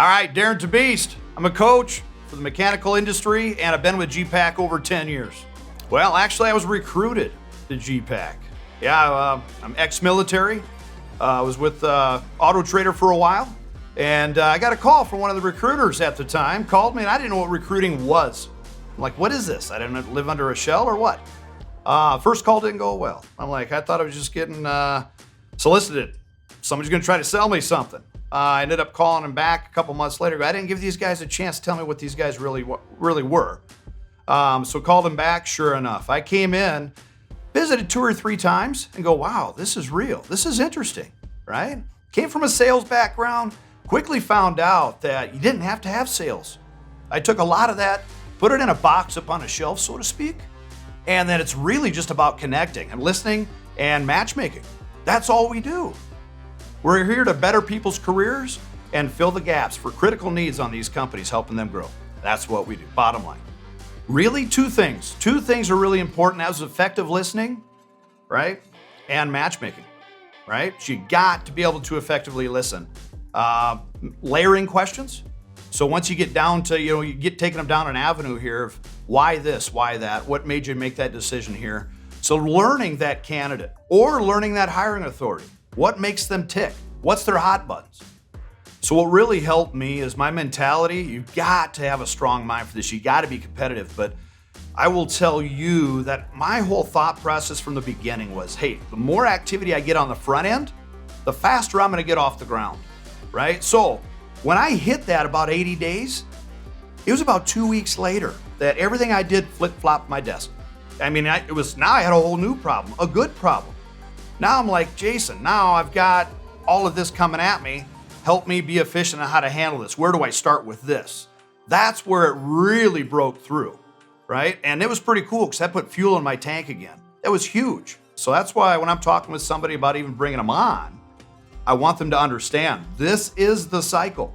All right, Darren Tabeast. I'm a coach for the mechanical industry, and I've been with GPAC over 10 years. Well, actually, I was recruited to GPAC. Yeah, I'm ex-military. I was with Auto Trader for a while, and I got a call from one of the recruiters at the time, called me, and I didn't know what recruiting was. I'm like, what is this? I didn't live under a shell or what? First call didn't go well. I'm like, I thought I was just getting solicited. Somebody's gonna try to sell me something. I ended up calling him back a couple months later. I didn't give these guys a chance to tell me what these guys really were. So called him back, sure enough. I came in, visited 2 or 3 times and go, wow, this is real. This is interesting, right? Came from a sales background, quickly found out that you didn't have to have sales. I took a lot of that, put it in a box up on a shelf, so to speak, and then it's really just about connecting and listening and matchmaking. That's all we do. We're here to better people's careers and fill the gaps for critical needs on these companies, helping them grow. That's what we do, bottom line. Really, 2 things. 2 things are really important. That was effective listening, right? And matchmaking, right? So you got to be able to effectively listen. Layering questions. So once you get down to, you get taking them down an avenue here of why this, why that, what made you make that decision here. So learning that candidate or learning that hiring authority. What makes them tick? What's their hot buttons? So what really helped me is my mentality. You've got to have a strong mind for this. You got to be competitive. But I will tell you that my whole thought process from the beginning was, hey, the more activity I get on the front end, the faster I'm going to get off the ground, right? So when I hit that about 80 days, it was about 2 weeks later that everything I did flip-flopped my desk. I mean, now I had a whole new problem, a good problem. Now I'm like, Jason, now I've got all of this coming at me. Help me be efficient on how to handle this. Where do I start with this? That's where it really broke through, right? And it was pretty cool because that put fuel in my tank again. That was huge. So that's why when I'm talking with somebody about even bringing them on, I want them to understand this is the cycle.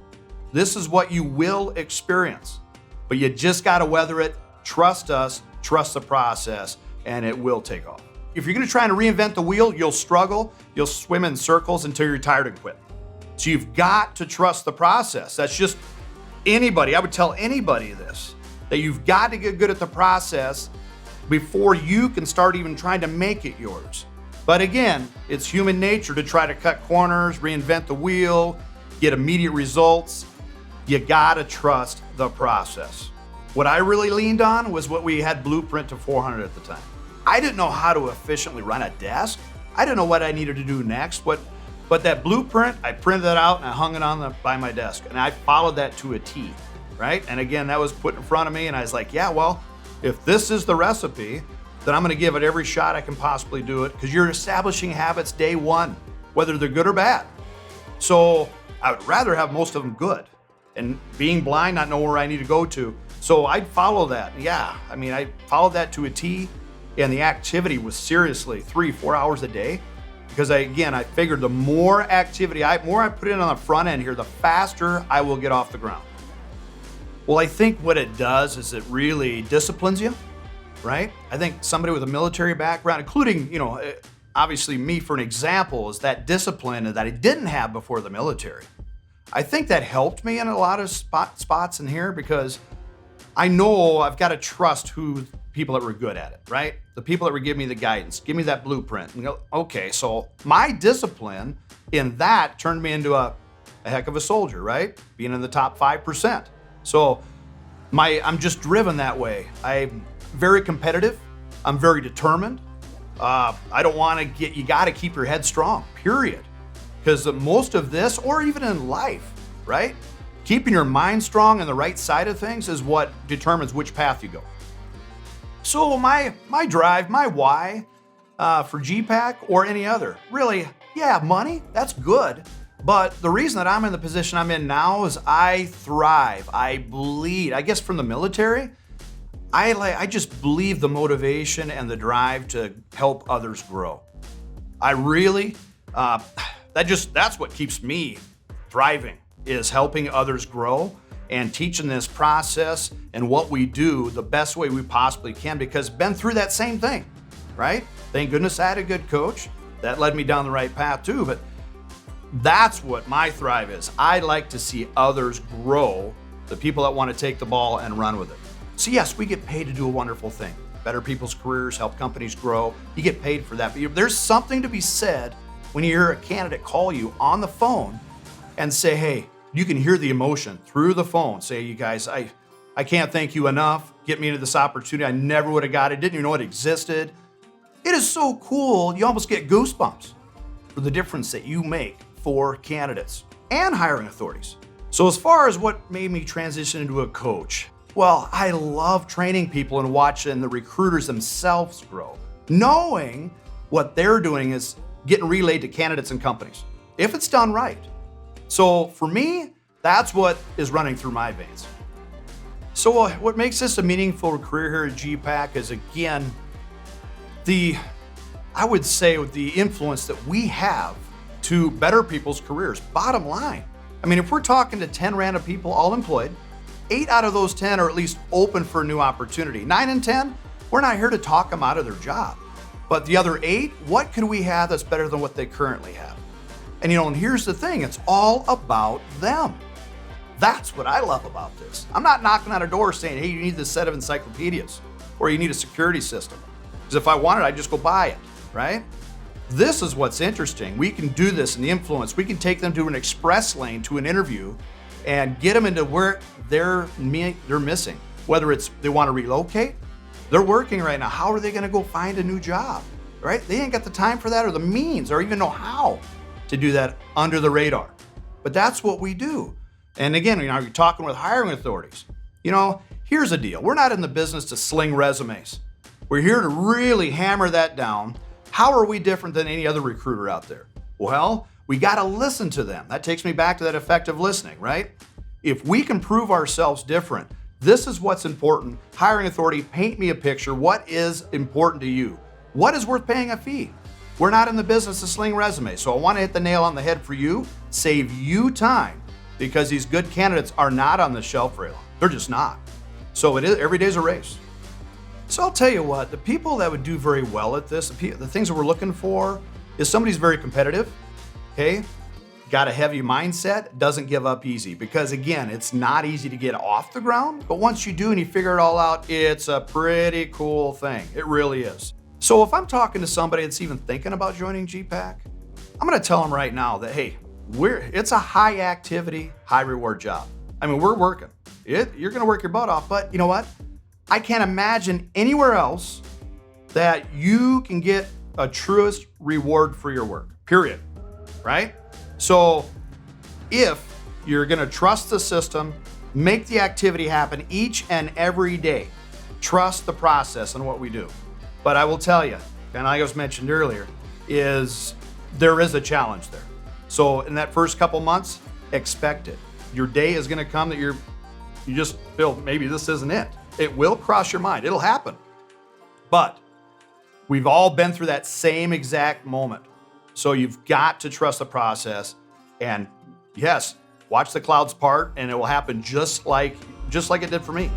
This is what you will experience, but you just got to weather it. Trust us, trust the process, and it will take off. If you're going to try and reinvent the wheel, you'll struggle. You'll swim in circles until you're tired and quit. So you've got to trust the process. That's just anybody. I would tell anybody this, that you've got to get good at the process before you can start even trying to make it yours. But again, it's human nature to try to cut corners, reinvent the wheel, get immediate results. You got to trust the process. What I really leaned on was what we had Blueprint to 400 at the time. I didn't know how to efficiently run a desk. I didn't know what I needed to do next, but that blueprint, I printed it out and I hung it by my desk, and I followed that to a T, right? And again, that was put in front of me, and I was like, yeah, well, if this is the recipe, then I'm gonna give it every shot I can possibly do it, because you're establishing habits day one, whether they're good or bad. So I would rather have most of them good, and being blind, not know where I need to go to. So I'd follow that. Yeah, I mean, I followed that to a T. And the activity was seriously 3-4 hours a day, because I figured the more activity, more I put in on the front end here, the faster I will get off the ground. Well, I think what it does is it really disciplines you, right? I think somebody with a military background, including, obviously me for an example, is that discipline that I didn't have before the military. I think that helped me in a lot of spots in here, because I know I've got to trust people that were good at it, right? The people that would give me the guidance, give me that blueprint. And go, okay, so my discipline in that turned me into a heck of a soldier, right? Being in the top 5%. So I'm just driven that way. I'm very competitive. I'm very determined. I don't want to you got to keep your head strong, period. Because most of this, or even in life, right? Keeping your mind strong and the right side of things is what determines which path you go. So my drive, my why for GPAC or any other, really, yeah, money, that's good. But the reason that I'm in the position I'm in now is I thrive, I bleed. I guess from the military, I just believe the motivation and the drive to help others grow. I really, that's what keeps me thriving, is helping others grow and teaching this process and what we do the best way we possibly can, because I've been through that same thing, right? Thank goodness I had a good coach that led me down the right path too. But That's what my thrive is. I like to see others grow, the people that want to take the ball and run with it. So yes, we get paid to do a wonderful thing. Better people's careers, help companies grow. You get paid for that. But there's something to be said when you hear a candidate call you on the phone and say, hey, you can hear the emotion through the phone. Say, you guys, I can't thank you enough. Get me into this opportunity. I never would have got it. Didn't even know it existed. It is so cool. You almost get goosebumps for the difference that you make for candidates and hiring authorities. So as far as what made me transition into a coach, well, I love training people and watching the recruiters themselves grow, knowing what they're doing is getting relayed to candidates and companies, if it's done right. So for me, that's what is running through my veins. So what makes this a meaningful career here at GPAC is, again, I would say the influence that we have to better people's careers. Bottom line, I mean, if we're talking to 10 random people, all employed, 8 out of those 10 are at least open for a new opportunity. 9 and 10, we're not here to talk them out of their job. But the other 8, what could we have that's better than what they currently have? And here's the thing, it's all about them. That's what I love about this. I'm not knocking on a door saying, hey, you need this set of encyclopedias or you need a security system. Because if I wanted, I'd just go buy it, right? This is what's interesting. We can do this in the influence. We can take them to an express lane to an interview and get them into where they're missing. Whether it's they want to relocate, they're working right now. How are they going to go find a new job, right? They ain't got the time for that or the means or even know how to do that under the radar. But that's what we do. And again, you're talking with hiring authorities. Here's the deal. We're not in the business to sling resumes. We're here to really hammer that down. How are we different than any other recruiter out there? Well, we got to listen to them. That takes me back to that effective listening, right? If we can prove ourselves different, this is what's important. Hiring authority, paint me a picture. What is important to you? What is worth paying a fee? We're not in the business to sling resumes. So I want to hit the nail on the head for you, save you time, because these good candidates are not on the shelf very long. They're just not. So every day's a race. So I'll tell you what, the people that would do very well at this, the things that we're looking for is somebody who's very competitive, okay? Got a heavy mindset, doesn't give up easy. Because again, it's not easy to get off the ground, but once you do and you figure it all out, it's a pretty cool thing. It really is. So if I'm talking to somebody that's even thinking about joining GPAC, I'm gonna tell them right now that, hey, it's a high activity, high reward job. I mean, we're working. You're gonna work your butt off, but you know what? I can't imagine anywhere else that you can get a truest reward for your work, period, right? So if you're gonna trust the system, make the activity happen each and every day, trust the process and what we do. But I will tell you, and I was mentioned earlier, there is a challenge there. So in that first couple months, expect it. Your day is gonna come that you just feel maybe this isn't it. It will cross your mind, it'll happen. But we've all been through that same exact moment. So you've got to trust the process and yes, watch the clouds part and it will happen just like it did for me.